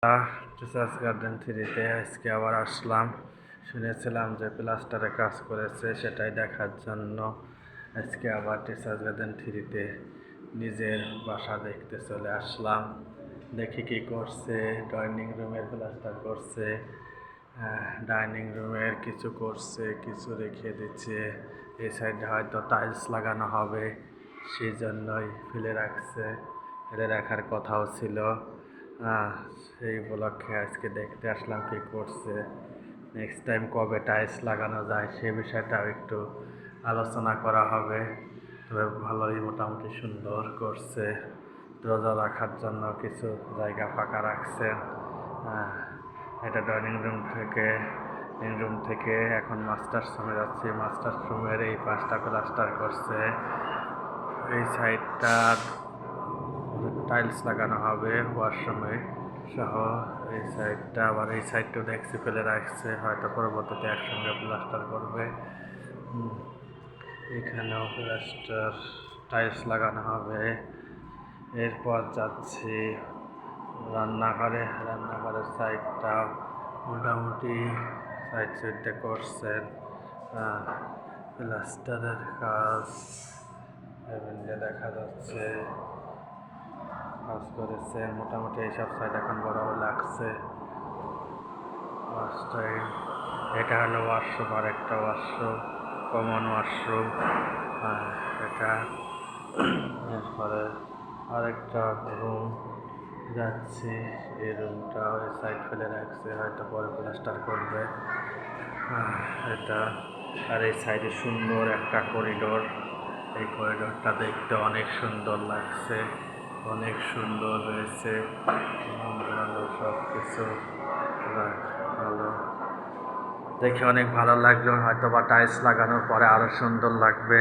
Teachers garden থ্রিতে আজকে আবার আসলাম। শুনেছিলাম যে প্লাস্টারে কাজ করেছে, সেটাই দেখার জন্য আজকে আবার টিচার্স গার্ডেন থ্রিতে নিজের বাসা দেখতে চলে আসলাম। দেখি কি করছে। ডাইনিং রুমের প্লাস্টার করছে, ডাইনিং রুমের কিছু করছে, কিছু রেখে দিচ্ছে। এই সাইডে হয়তো টাইলস লাগানো হবে, সেই জন্যই ফেলে রাখছে। ফেলে রাখার কথাও ছিল। সেই উপলক্ষে আজকে দেখতে আসলাম কি করছে। নেক্সট টাইম কবে টাইলস লাগানো যায় সে বিষয়টাও একটু আলোচনা করা হবে। তবে ভালোই মোটামুটি সুন্দর করছে। দরজা রাখার জন্য কিছু জায়গা ফাঁকা রাখছেন। এটা ডাইনিং রুম থেকে এখন মাস্টার্স রুমে যাচ্ছি। মাস্টার্স রুমের এই পাশটা প্লাস্টার করছে। এই সাইডটা টাইলস লাগানো হবে ওয়াশরুমে সহ। এই সাইডটা আবার এই সাইডটাও দেখছি ফেলে রাখছে, হয়তো পরবর্তীতে একসঙ্গে প্লাস্টার করবে। এখানেও প্লাস্টার টাইলস লাগানো হবে। এরপর যাচ্ছি রান্নাঘরের সাইডটা মোটামুটি সাইডটা করছেন। প্লাস্টারের কাজ দেখা যাচ্ছে কাজ করেছে মোটামুটি। এইসব সাইড এখন বড় লাগছে। এটা হলো ওয়াশরুম, আর একটা ওয়াশরুম, কমন ওয়াশরুম। এটা এরপরে আরেকটা রুম যাচ্ছি। এই রুমটা ওই সাইড ফেলে রাখছে, হয়তো পরে প্লাস্টার করবে। এটা আর এই সাইডে সুন্দর একটা করিডোর। এই করিডোরটা দেখতে অনেক সুন্দর লাগছে, অনেক সুন্দর হয়েছে। সব কিছু ভালো দেখে অনেক ভালো লাগলো। হয়তো বা টাইলস লাগানোর পরে আরো সুন্দর লাগবে।